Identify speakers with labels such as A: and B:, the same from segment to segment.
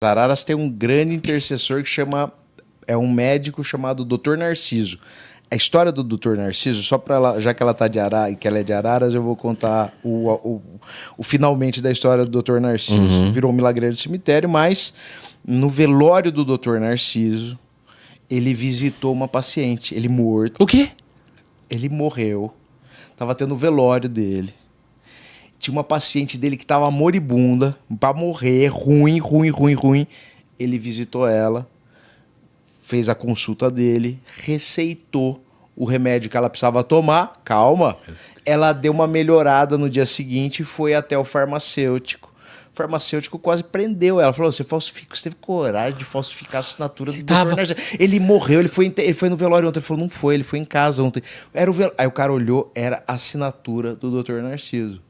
A: Araras tem um grande intercessor que chama... É um médico chamado Dr. Narciso. A história do Dr. Narciso, só para ela, já que ela tá de Araras, que ela é de Araras, eu vou contar o finalmente da história do Dr. Narciso. Virou um milagreiro do cemitério, mas no velório do Dr. Narciso, ele visitou uma paciente, ele morto.
B: O quê?
A: Ele morreu. Tava tendo o velório dele. Tinha uma paciente dele que tava moribunda, pra morrer, ruim. Ele visitou ela, fez a consulta dele, receitou o remédio que ela precisava tomar. Calma. Ela deu uma melhorada no dia seguinte e foi até o farmacêutico. O farmacêutico quase prendeu ela. Falou, você teve coragem de falsificar a assinatura do Dr. Narciso. Ele morreu, ele foi no velório ontem. Ele falou, não foi, ele foi em casa ontem. Aí o cara olhou, era a assinatura do Dr. Narciso.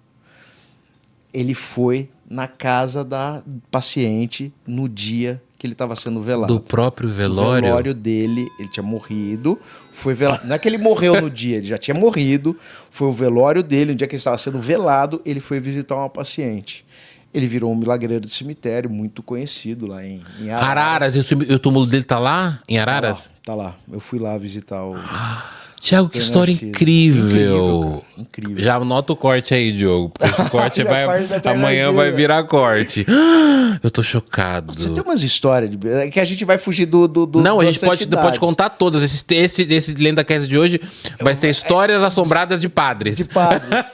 A: Ele foi na casa da paciente no dia que ele estava sendo velado.
B: Do próprio velório?
A: O velório dele, ele tinha morrido, foi velado. Não é que ele morreu no dia, ele já tinha morrido. Foi o velório dele, no dia que ele estava sendo velado, ele foi visitar uma paciente. Ele virou um milagreiro do cemitério, muito conhecido lá em Araras.
B: Araras, e o túmulo dele tá lá? Em Araras?
A: Tá lá. Eu fui lá visitar o...
B: Thiago, que história incrível.
A: Incrível.
B: Já anota o corte aí, Diogo. Porque esse corte amanhã vai virar corte. Eu tô chocado.
A: Você tem umas histórias que a gente vai fugir do
B: Não, a gente pode contar todas. Esse LendaCast de hoje vai ser histórias assombradas de padres.
A: De padres.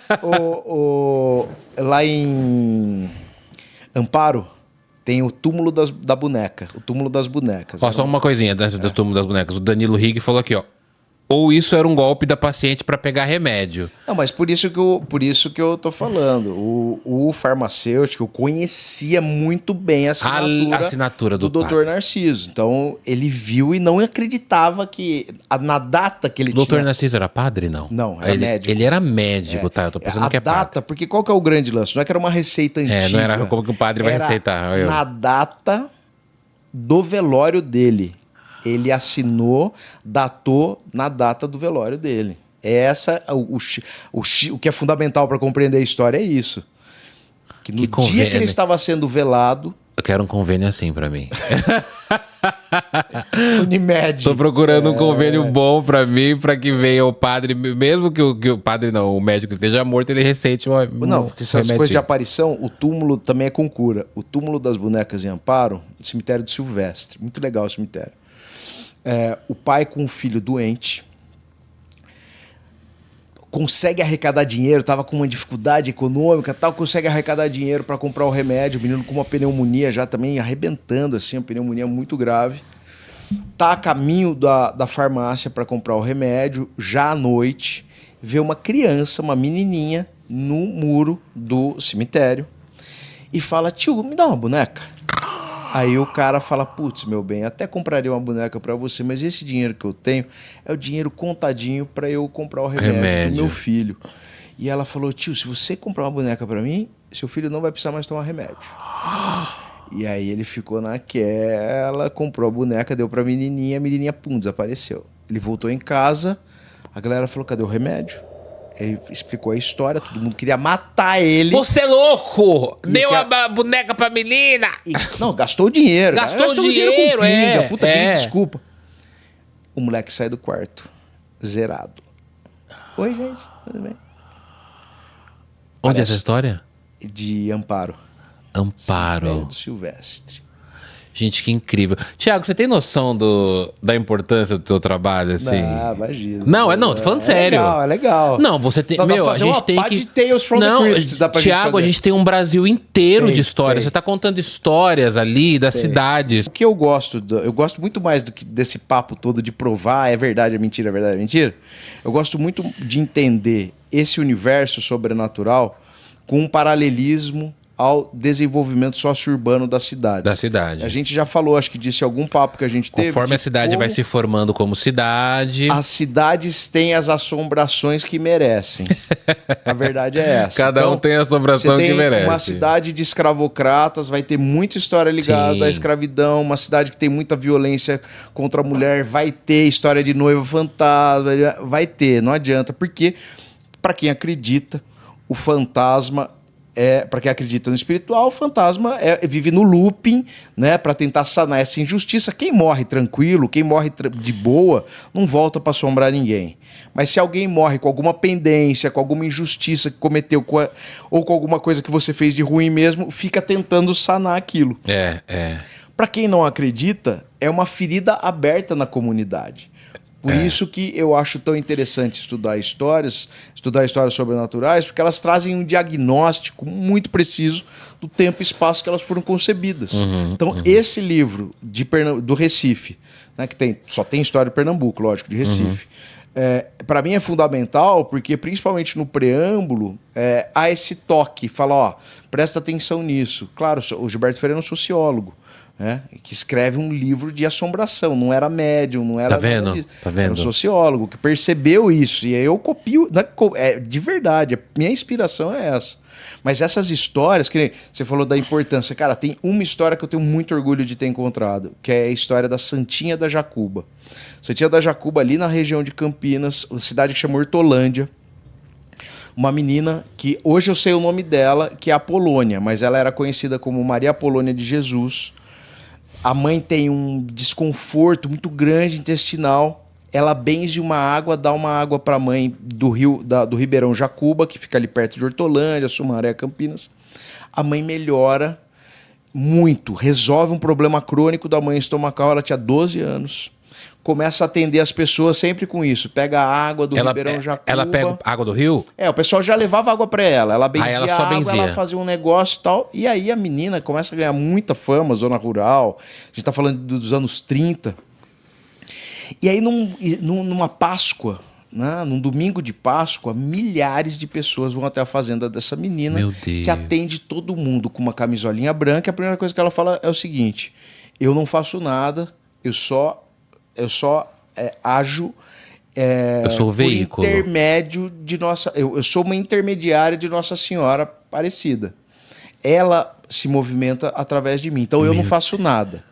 A: Lá em Amparo tem o túmulo da boneca. O túmulo das bonecas.
B: Ó, só uma coisinha dessa do túmulo das bonecas. O Danilo Rigg falou aqui, ó. Ou isso era um golpe da paciente para pegar remédio?
A: Não, mas por isso que eu tô falando. O farmacêutico conhecia muito bem a assinatura do Dr. Narciso. Então, ele viu e não acreditava que... Na data que ele tinha...
B: O Dr. Narciso era padre, não?
A: Não, era médico.
B: Ele era médico, tá? Eu tô pensando que é padre. A data,
A: porque qual que é o grande lance? Não é que era uma receita antiga.
B: Não era como que o padre vai receitar.
A: Na data do velório dele. Ele assinou, datou na data do velório dele. O que é fundamental para compreender a história é isso. Que no dia que ele estava sendo velado...
B: Eu quero um convênio assim para mim.
A: Unimed.
B: Tô procurando um convênio bom para mim, para que venha o padre, mesmo que o padre não, o médico esteja morto, ele receite
A: Não, porque essas coisas de aparição, o túmulo também é com cura. O túmulo das bonecas em Amparo, cemitério do Silvestre. Muito legal o cemitério. O pai com o filho doente consegue arrecadar dinheiro, estava com uma dificuldade econômica, tal, consegue arrecadar dinheiro para comprar o remédio, o menino com uma pneumonia já também arrebentando, assim, uma pneumonia muito grave. Tá a caminho da farmácia para comprar o remédio, já à noite, vê uma criança, uma menininha, no muro do cemitério e fala, tio, me dá uma boneca. Aí o cara fala, putz, meu bem, até compraria uma boneca para você, mas esse dinheiro que eu tenho é o dinheiro contadinho para eu comprar o remédio do meu filho. E ela falou, tio, se você comprar uma boneca para mim, seu filho não vai precisar mais tomar remédio. E aí ele ficou naquela, comprou a boneca, deu pra menininha, a menininha, pum, desapareceu. Ele voltou em casa, a galera falou, cadê o remédio? Ele explicou a história, todo mundo queria matar ele.
B: Você é louco! Deu a boneca pra menina!
A: Não, gastou o dinheiro.
B: Gastou o dinheiro,
A: com pinga, puta que desculpa. O moleque sai do quarto, zerado. Oi, gente, tudo bem?
B: Onde é essa história?
A: De Amparo.
B: Amparo.
A: Do Silvestre.
B: Gente, que incrível. Tiago, você tem noção da importância do teu trabalho, assim?
A: Ah, imagina.
B: Não, tô falando sério.
A: É legal.
B: Não, você tem...
A: Meu, a gente tem que... de Tales from the Crypt, dá pra
B: Tiago, a gente tem um Brasil inteiro de histórias. Você tá contando histórias ali das cidades.
A: O que eu gosto muito mais desse papo todo de provar é verdade, é mentira, é verdade, é mentira. Eu gosto muito de entender esse universo sobrenatural com um paralelismo ao desenvolvimento socio-urbano da cidade. A gente já falou, acho que disse algum papo que a gente teve.
B: Conforme a cidade vai se formando como cidade...
A: As cidades têm as assombrações que merecem. A verdade é essa.
B: Cada um tem a assombração que merece.
A: Uma cidade de escravocratas vai ter muita história ligada à escravidão. Uma cidade que tem muita violência contra a mulher vai ter história de noiva fantasma. Vai ter, não adianta. Porque, para quem acredita, o fantasma para quem acredita no espiritual, o fantasma vive no looping, né, para tentar sanar essa injustiça. Quem morre tranquilo, quem morre de boa, não volta para assombrar ninguém. Mas se alguém morre com alguma pendência, com alguma injustiça que cometeu, ou com alguma coisa que você fez de ruim mesmo, fica tentando sanar aquilo. Para quem não acredita, é uma ferida aberta na comunidade. Por isso que eu acho tão interessante estudar histórias sobrenaturais, porque elas trazem um diagnóstico muito preciso do tempo e espaço que elas foram concebidas. Então, esse livro do Recife, né, que só tem história de Pernambuco, lógico, de Recife, para mim é fundamental, porque principalmente no preâmbulo há esse toque, fala, ó, presta atenção nisso. Claro, o Gilberto Freire é um sociólogo, que escreve um livro de assombração, não era médium, não era nada disso.
B: Tá vendo?
A: Era um sociólogo que percebeu isso, e aí eu copio, de verdade, a minha inspiração é essa. Mas essas histórias, que você falou da importância, cara, tem uma história que eu tenho muito orgulho de ter encontrado, que é a história da Santinha da Jacuba. Santinha da Jacuba, ali na região de Campinas, uma cidade que chama Hortolândia. Uma menina que hoje eu sei o nome dela, que é a Polônia, mas ela era conhecida como Maria Polônia de Jesus. A mãe tem um desconforto muito grande intestinal. Ela benze uma água, dá uma água para a mãe do Ribeirão Jacuba, que fica ali perto de Hortolândia, Sumaré, Campinas. A mãe melhora muito, resolve um problema crônico da mãe estomacal. Ela tinha 12 anos. Começa a atender as pessoas sempre com isso. Pega a água do Ribeirão Jacuba.
B: Ela pega água do rio?
A: O pessoal já levava água para ela. Ela benzia
B: ela
A: a
B: só
A: água,
B: benzia.
A: ela fazia um negócio e tal. E aí a menina começa a ganhar muita fama, zona rural. A gente tá falando dos anos 30. E aí numa Páscoa, né, num domingo de Páscoa, milhares de pessoas vão até a fazenda dessa menina.
B: Meu Deus.
A: Que atende todo mundo com uma camisolinha branca. A primeira coisa que ela fala é o seguinte: eu não faço nada, eu só ajo
B: eu sou o veículo.
A: Intermédio de nossa. Eu sou uma intermediária de Nossa Senhora Aparecida. Ela se movimenta através de mim. Então eu não faço nada.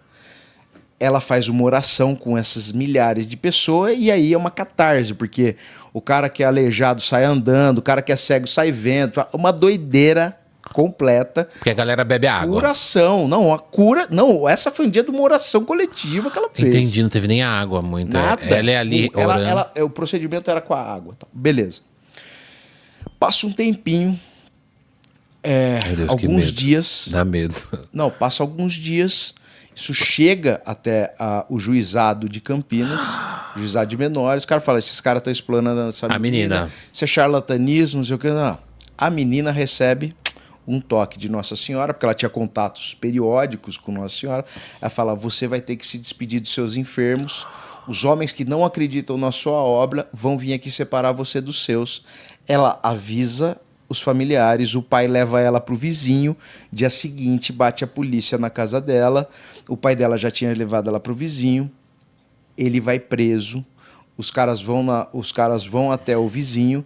A: Ela faz uma oração com essas milhares de pessoas e aí é uma catarse, porque o cara que é aleijado sai andando, o cara que é cego sai vendo. Uma doideira completa.
B: Porque a galera bebe água.
A: Curação. Não, a cura... Não, essa foi um dia de uma oração coletiva que ela fez.
B: Entendi, não teve nem água muito.
A: Nada.
B: Ela é ali orando.
A: O procedimento era com a água. Tá? Beleza. Passa um tempinho.
B: Meu Deus,
A: alguns dias...
B: Dá medo.
A: Não, passa alguns dias. Isso chega até o juizado de Campinas, juizado de menores. O cara fala, esses caras estão explanando essa menina. Isso é charlatanismo, não sei o que. Não. A menina recebe um toque de Nossa Senhora, porque ela tinha contatos periódicos com Nossa Senhora. Ela fala, você vai ter que se despedir dos seus enfermos. Os homens que não acreditam na sua obra vão vir aqui separar você dos seus. Ela avisa os familiares, o pai leva ela para o vizinho. Dia seguinte, bate a polícia na casa dela. O pai dela já tinha levado ela para o vizinho. Ele vai preso. Os caras vão até o vizinho,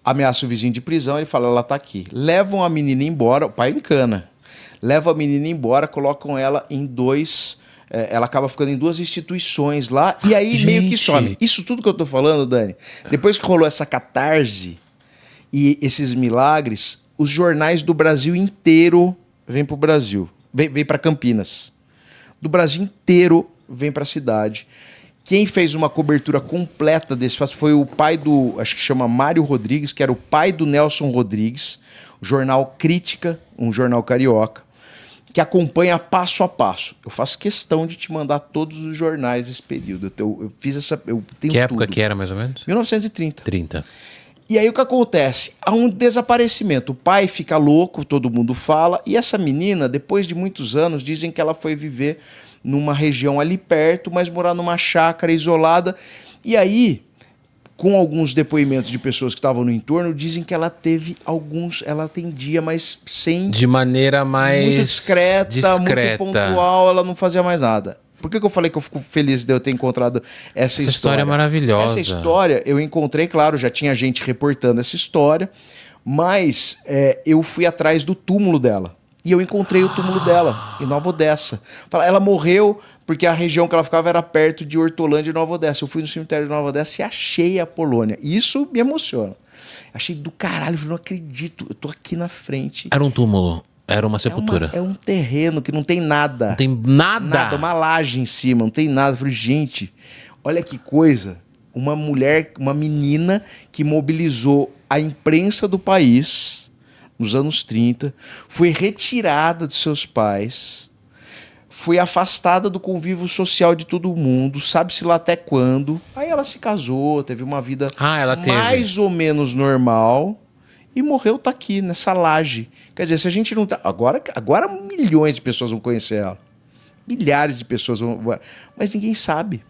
A: ameaça o vizinho de prisão. Ele fala, ela tá aqui. Levam a menina embora. O pai encana. Leva a menina embora, colocam ela em ela acaba ficando em 2 instituições lá. E aí meio que some. Isso tudo que eu tô falando, Dani, depois que rolou essa catarse e esses milagres, os jornais do Brasil inteiro vêm para o Brasil. Vem para Campinas. Do Brasil inteiro vem para a cidade. Quem fez uma cobertura completa desse fato foi o pai acho que chama Mário Rodrigues, que era o pai do Nelson Rodrigues, o jornal Crítica, um jornal carioca, que acompanha passo a passo. Eu faço questão de te mandar todos os jornais desse período. Eu fiz eu tenho
B: que época
A: tudo.
B: Que era, mais ou menos?
A: 1930.
B: 30.
A: E aí o que acontece? Há um desaparecimento. O pai fica louco, todo mundo fala, e essa menina, depois de muitos anos, dizem que ela foi viver numa região ali perto, mas morar numa chácara isolada. E aí, com alguns depoimentos de pessoas que estavam no entorno, dizem que ela atendia, mas sem...
B: De maneira mais...
A: Muito discreta, muito pontual, ela não fazia mais nada. Por que eu falei que eu fico feliz de eu ter encontrado essa história?
B: Essa história é maravilhosa.
A: Essa história eu encontrei, claro, já tinha gente reportando essa história, mas eu fui atrás do túmulo dela. E eu encontrei o túmulo dela, em Nova Odessa. Ela morreu porque a região que ela ficava era perto de Hortolândia e Nova Odessa. Eu fui no cemitério de Nova Odessa e achei a Polônia. Isso me emociona. Achei do caralho, eu não acredito, eu tô aqui na frente.
B: Era um túmulo, era uma sepultura.
A: É um terreno que não tem nada.
B: Não tem nada.
A: Nada, uma laje em cima, não tem nada. Eu falei, gente, olha que coisa. Uma mulher, uma menina que mobilizou a imprensa do país nos anos 30, foi retirada de seus pais, foi afastada do convívio social de todo mundo, sabe-se lá até quando. Aí ela se casou, teve uma vida mais ou menos normal e morreu, tá aqui, nessa laje. Quer dizer, se a gente não tá... Agora milhões de pessoas vão conhecer ela. Milhares de pessoas vão... Mas ninguém sabe.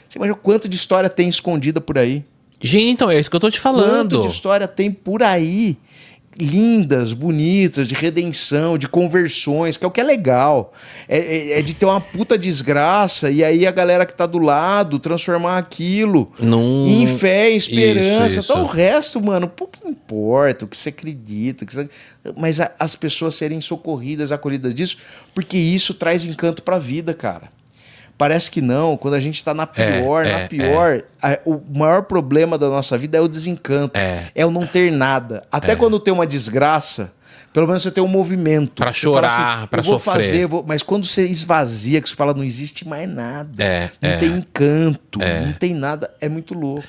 A: Você imagina quanto de história tem escondida por aí?
B: Gente, então, é isso que eu tô te falando.
A: Quanto de história tem por aí, lindas, bonitas, de redenção, de conversões, que é o que é legal. É de ter uma puta desgraça e aí a galera que tá do lado transformar aquilo em fé, em esperança.
B: Isso.
A: Então o resto, mano, pouco importa o que você acredita. Mas as pessoas serem socorridas, acolhidas disso, porque isso traz encanto pra vida, cara. Parece que não, quando a gente está na pior, o maior problema da nossa vida é o desencanto, é o não ter nada. Até quando tem uma desgraça, pelo menos você tem um movimento.
B: Para chorar, assim, para sofrer.
A: Mas quando você esvazia, que você fala, não existe mais nada, não tem encanto, não tem nada, é muito louco.